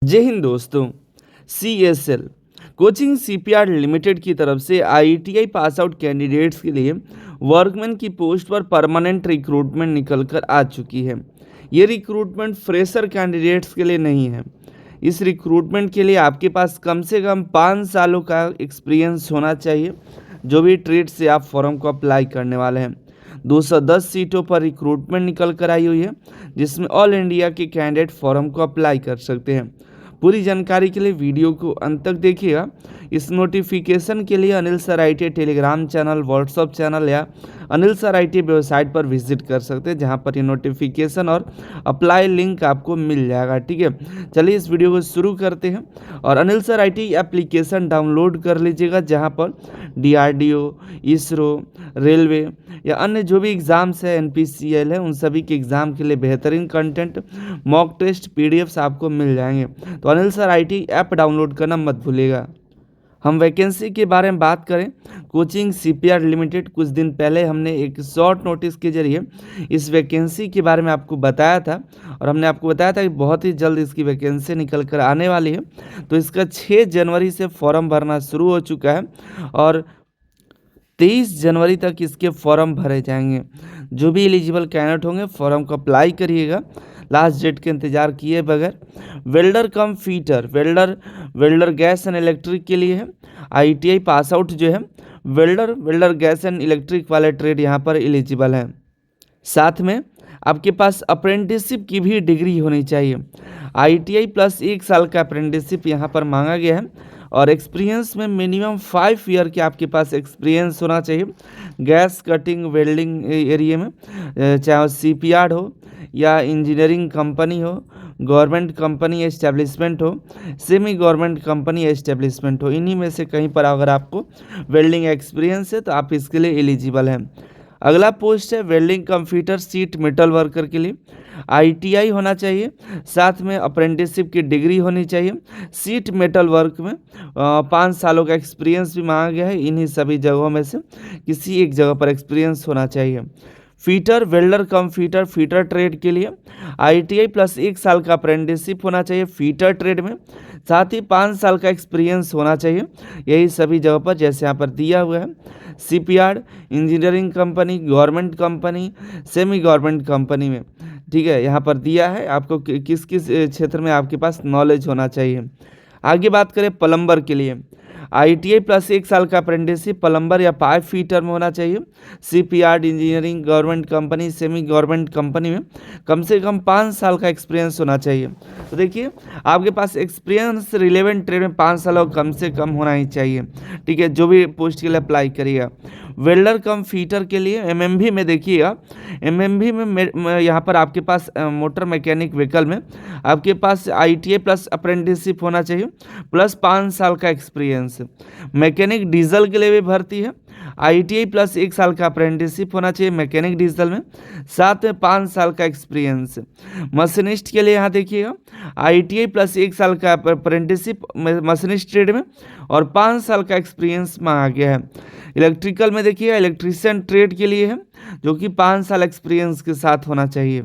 जय हिंद दोस्तों। CSL coaching CPR limited की तरफ से IITI पास आउट कैंडिडेट्स के लिए वर्कमैन की पोस्ट पर परमानेंट रिक्रूटमेंट निकल कर आ चुकी है। ये रिक्रूटमेंट फ्रेशर कैंडिडेट्स के लिए नहीं है। इस रिक्रूटमेंट के लिए आपके पास कम से कम 5 सालों का एक्सपीरियंस होना चाहिए, जो भी ट्रेड से आप फॉर्म को अप्लाई करने वाले हैं। 210 सीटों पर रिक्रूटमेंट निकल कर आई हुई है, जिसमें ऑल इंडिया के कैंडिडेट फॉर्म को अप्लाई कर सकते हैं। पूरी जानकारी के लिए वीडियो को अंत तक देखिएगा। इस नोटिफिकेशन के लिए Anil sir IT Telegram channel, WhatsApp channel या अनिल सर IT वेबसाइट पर विजिट कर सकते हैं, जहां पर ये नोटिफिकेशन और अप्लाई लिंक आपको मिल जाएगा। ठीक है, चलिए इस वीडियो को शुरू करते हैं। और Anil sir IT application download कर लीजिएगा, जहां पर DRDO, इसरो, रेलवे या अन्य जो भी एग्ज़ाम्स है, NPCL है, उन सभी के एग्ज़ाम के लिए बेहतरीन कंटेंट, मॉक टेस्ट, PDFs आपको मिल जाएंगे। तो Anil sir IT app download करना मत भूलिएगा। हम वैकेंसी के बारे में बात करें, कोचिंग CPR लिमिटेड कुछ दिन पहले हमने एक शॉर्ट नोटिस के जरिए इस वैकेंसी के बारे में आपको बताया था, और हमने आपको बताया था कि बहुत ही जल्द इसकी वैकेंसी निकल कर आने वाली है। तो इसका 6 जनवरी से फॉर्म भरना शुरू हो चुका है और 23 जनवरी तक इसके फॉर्म भरे जाएंगे। जो भी एलिजिबल कैंडिडेट होंगे फॉर्म को अप्लाई करिएगा, लास्ट डेट के इंतज़ार किए बगैर। Welder come fitter, welder gas and electric के लिए है। IITI पास आउट जो है वेल्डर गैस एंड इलेक्ट्रिक वाले ट्रेड यहाँ पर एलिजिबल हैं। साथ में आपके पास अप्रेंटिसशिप की भी डिग्री होनी चाहिए। IITI प्लस 1 साल का अप्रेंटिसशिप यहाँ पर मांगा गया है, और एक्सपीरियंस में मिनिमम 5 ईयर के आपके पास एक्सपीरियंस होना चाहिए गैस कटिंग वेल्डिंग एरिया में, चाहे वो CPR हो या इंजीनियरिंग कंपनी हो, गवर्नमेंट कंपनी एस्टेब्लिशमेंट हो, सेमी गवर्नमेंट कंपनी एस्टेब्लिशमेंट हो। इन्हीं में से कहीं पर अगर आपको वेल्डिंग एक्सपीरियंस है तो आप इसके लिए एलिजिबल हैं। अगला पोस्ट है welding computer seat metal worker के लिए। IITI होना चाहिए, साथ में अप्रेंटिसशिप की डिग्री होनी चाहिए। सीट मेटल वर्क में 5 सालों का एक्सपीरियंस भी मांगा गया है। इन्हीं सभी जगहों में से किसी एक जगह पर एक्सपीरियंस होना चाहिए। फीटर, वेल्डर कम फीटर ट्रेड के लिए IITI प्लस 1 साल का अप्रेंटिसशिप होना चाहिए फीटर ट्रेड में, साथ ही 5 साल का एक्सपीरियंस होना चाहिए। यही सभी जगह पर जैसे यहाँ पर दिया हुआ है, CPR, engineering company, government company, semi government company में। ठीक है, यहाँ पर दिया है आपको किस किस क्षेत्र में आपके पास नॉलेज होना चाहिए। आगे बात करें प्लम्बर के लिए, IITI प्लस 1 साल का अप्रेंटिसशिप प्लम्बर या पाइप फिटर में होना चाहिए। CPR, engineering, government company, semi government company में कम से कम 5 साल का एक्सपीरियंस होना चाहिए। तो देखिए, आपके पास एक्सपीरियंस रिलेवेंट ट्रेड में 5 साल कम से कम होना ही चाहिए। ठीक है, जो भी पोस्ट के लिए अप्लाई करिएगा। वेल्डर कम फीटर के लिए MMV में देखिएगा, MMV में यहाँ पर आपके पास मोटर मैकेनिक व्हीकल में आपके पास IITI प्लस अप्रेंटिसशिप होना चाहिए प्लस 5 साल का एक्सपीरियंस। मैकेनिक डीजल के लिए भी भर्ती है, IITI प्लस 1 साल का अप्रेंटिसशिप होना चाहिए मैकेनिक डीजल में, साथ में 5 साल का एक्सपीरियंस। मशीनिस्ट के लिए यहाँ देखिएगा, IITI प्लस 1 साल का अप्रेंटिसशिप मशीनिस्ट ट्रेड में और 5 साल का एक्सपीरियंस मांगा गया है। इलेक्ट्रिकल में देखिए इलेक्ट्रीशियन ट्रेड के लिए है, जो कि 5 साल एक्सपीरियंस के साथ होना चाहिए।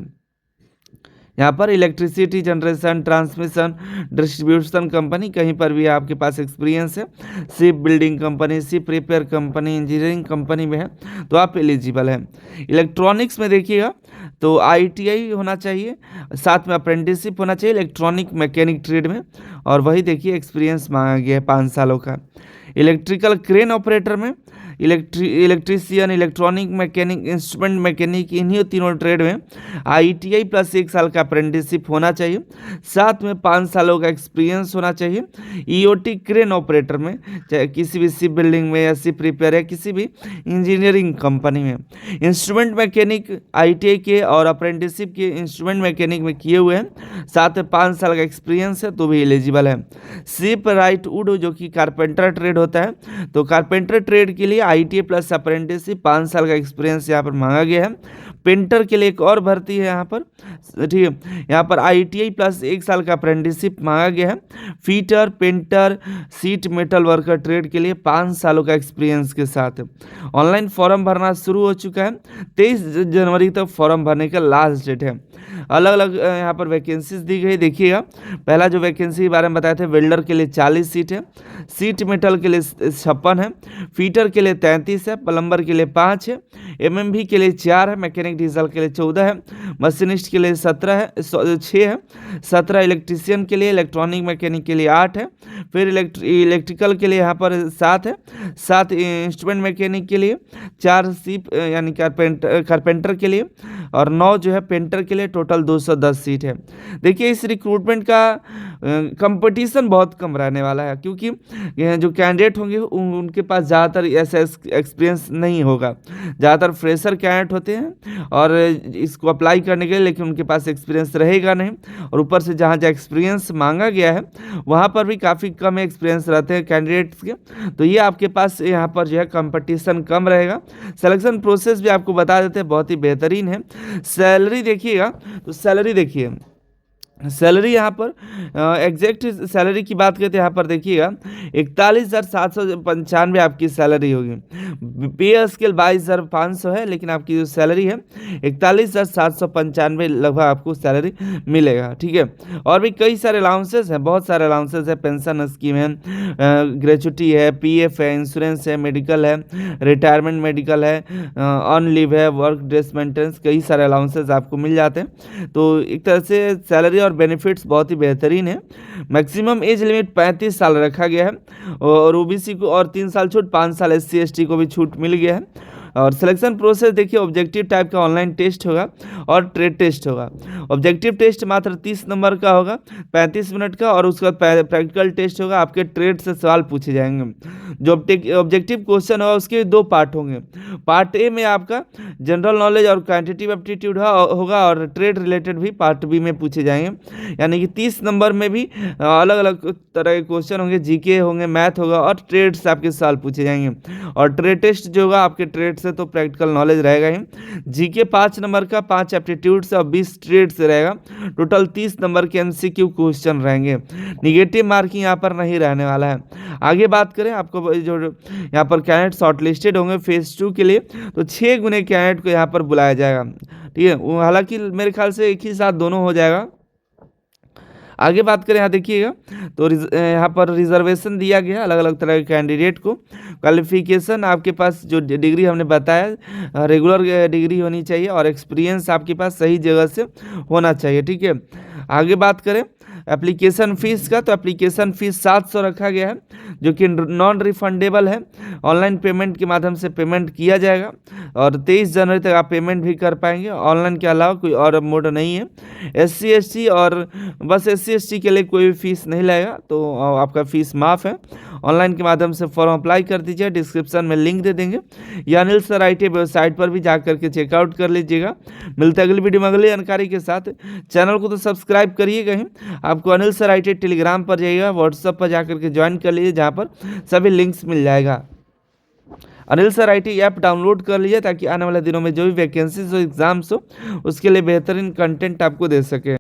यहाँ पर electricity generation, transmission, distribution company, कहीं पर भी आपके पास एक्सपीरियंस है। Ship building company, ship repair company, engineering company में है तो आप एलिजिबल हैं। इलेक्ट्रॉनिक्स में देखिएगा तो IITI होना चाहिए, साथ में अप्रेंटिसशिप होना चाहिए इलेक्ट्रॉनिक मैकेनिक ट्रेड में, और वही देखिए एक्सपीरियंस मांगा गया है 5 सालों का। इलेक्ट्रिकल क्रेन ऑपरेटर में electrician, electronic mechanic, instrument mechanic, इन्हीं तीनों ट्रेड में IITI प्लस 1 साल का अप्रेंटिसशिप होना चाहिए, साथ में 5 सालों का एक्सपीरियंस होना चाहिए। EOT क्रेन ऑपरेटर में, चाहे किसी भी शिप बिल्डिंग में या शिप रिपेयर या किसी भी इंजीनियरिंग कंपनी में। इंस्ट्रूमेंट मैकेनिक IITI के और अप्रेंटिसशिप के इंस्ट्रूमेंट मैकेनिक में किए हुए हैं, साथ में 5 साल का एक्सपीरियंस है तो भी एलिजिबल है। शिप राइट वुड जो कि कारपेंटर ट्रेड होता है, तो कारपेंटर ट्रेड के लिए IITI प्लस अप्रेंटिसशिप 5 साल का एक्सपीरियंस यहाँ पर मांगा गया है। पेंटर के लिए एक और भर्ती है यहाँ पर, ठीक है। यहाँ पर ITI प्लस 1 साल का अप्रेंटिसशिप मांगा गया है। Fitter, painter, seat metal worker trade के लिए 5 सालों का एक्सपीरियंस के साथ। ऑनलाइन फॉर्म भरना शुरू हो चुका है। 23 जनवरी तक फॉर्म भरने का लास्ट डेट है। अलग अलग यहाँ पर वैकेंसीज दी गई, देखिएगा। पहला जो वैकेंसी के बारे में बताए थे, वेल्डर के लिए 40 सीट है, सीट मेटल के लिए 56 है, फीटर के लिए 33 है, प्लम्बर के लिए 5 है, MMV के लिए 4 है, मैकेनिक डीजल के लिए 14 है, मशीनिस्ट के लिए 6 है, 17 इलेक्ट्रीशियन के लिए, इलेक्ट्रॉनिक मैकेनिक के लिए 8 है, फिर इलेक्ट्रिकल के लिए यहाँ पर 7 है, 7 इंस्ट्रूमेंट मैकेनिक के लिए, 4 सीप यानी कारपेंटर के लिए, और 9 जो है पेंटर के लिए। टोटल 210 सीट है। देखिए इस रिक्रूटमेंट का कंपटीशन बहुत कम रहने वाला है, क्योंकि जो कैंडिडेट होंगे उनके पास ज़्यादातर ऐसा एक्सपीरियंस नहीं होगा। ज़्यादातर फ्रेशर कैंडिडेट होते हैं और इसको अप्लाई करने के लिए, लेकिन उनके पास एक्सपीरियंस रहेगा नहीं, और ऊपर से जहाँ जहाँ एक्सपीरियंस मांगा गया है वहाँ पर भी काफ़ी कम एक्सपीरियंस रहते हैं कैंडिडेट्स के। तो ये आपके पास यहाँ पर जो है कंपटीशन कम रहेगा। सिलेक्शन प्रोसेस भी आपको बता देते हैं, बहुत ही बेहतरीन है। सैलरी देखिएगा, तो सैलरी देखिए, सैलरी यहाँ पर एग्जैक्ट सैलरी की बात करते हैं, यहाँ पर देखिएगा 41,795 आपकी सैलरी होगी। पे स्केल 22,500 है, लेकिन आपकी जो सैलरी है 41,795 लगभग आपको सैलरी मिलेगा, ठीक है। और भी कई सारे अलाउंसेस हैं, बहुत सारे अलाउंसेस है, पेंशन स्कीम है, ग्रेचुटी है, PF है, इंश्योरेंस है, मेडिकल है, रिटायरमेंट मेडिकल है, ऑन लीव है, वर्क ड्रेस मेंटेनेंस, कई सारे अलाउंसेस आपको मिल जाते हैं। तो एक तरह से सैलरी और बेनिफिट्स बहुत ही बेहतरीन है। मैक्सिमम एज लिमिट 35 साल रखा गया है, और OBC को और 3 साल छूट, 5 साल SC ST को भी छूट मिल गया है। और सिलेक्शन प्रोसेस देखिए, ऑब्जेक्टिव टाइप का ऑनलाइन टेस्ट होगा और ट्रेड टेस्ट होगा। ऑब्जेक्टिव टेस्ट मात्र 30 नंबर का होगा, 35 मिनट का, और उसका प्रैक्टिकल टेस्ट होगा, आपके ट्रेड से सवाल पूछे जाएंगे। जो ऑब्जेक्टिव क्वेश्चन होगा उसके 2 पार्ट होंगे। पार्ट ए में आपका जनरल नॉलेज और क्वांटिटेटिव एप्टीट्यूड होगा, और ट्रेड रिलेटेड भी पार्ट बी में पूछे जाएंगे। यानी कि 30 नंबर में भी अलग अलग तरह के क्वेश्चन होंगे, GK होंगे, मैथ होगा, और ट्रेड से आपके सवाल पूछे जाएंगे। और ट्रेड टेस्ट जो होगा आपके ट्रेड से तो प्रैक्टिकल नॉलेज रहेगा ही। GK 5 नंबर का, 5 एप्टीट्यूड से और 20 ट्रेड से रहेगा। टोटल 30 नंबर के MCQ क्वेश्चन रहेंगे। निगेटिव मार्किंग यहाँ पर नहीं रहने वाला है। आगे बात करें, आपको जो यहाँ पर कैंडिडेट शॉर्टलिस्टेड होंगे फेज 2 के लिए, तो 6 गुने कैंडिडेट को यहाँ पर बुलाया जाएगा, ठीक है। हालांकि मेरे ख्याल से एक ही साथ दोनों हो जाएगा। आगे बात करें, यहाँ देखिएगा, तो यहाँ पर रिजर्वेशन दिया गया अलग अलग तरह के कैंडिडेट को। क्वालिफिकेशन आपके पास जो डिग्री हमने बताया, रेगुलर डिग्री होनी चाहिए, और एक्सपीरियंस आपके पास सही जगह से होना चाहिए, ठीक है। आगे बात करें एप्लीकेशन फ़ीस का, तो एप्लीकेशन फ़ीस 700 रखा गया है, जो कि नॉन रिफंडेबल है। ऑनलाइन पेमेंट के माध्यम से पेमेंट किया जाएगा, और 23 जनवरी तक आप पेमेंट भी कर पाएंगे। ऑनलाइन के अलावा कोई और मोड नहीं है। SC ST और बस SC ST के लिए कोई भी फीस नहीं लगेगा, तो आपका फ़ीस माफ़ है। ऑनलाइन के माध्यम से फॉर्म अप्लाई कर दीजिए, डिस्क्रिप्शन में लिंक दे देंगे, या अनिल सर IT वेबसाइट पर भी जा करके चेकआउट कर लीजिएगा। मिलते हैं अगली वीडियो में अगली जानकारी के साथ। चैनल को तो सब्सक्राइब करिएगा ही। आपको अनिल सर IT टेलीग्राम पर जाइएगा, व्हाट्सएप पर जाकर के ज्वाइन कर लीजिए, जहाँ पर सभी लिंक्स मिल जाएगा। Anil sir IT app download कर लीजिए, ताकि आने वाले दिनों में जो भी वैकेंसीज हो, एग्जाम्स हो, उसके लिए बेहतरीन कंटेंट आपको दे सके।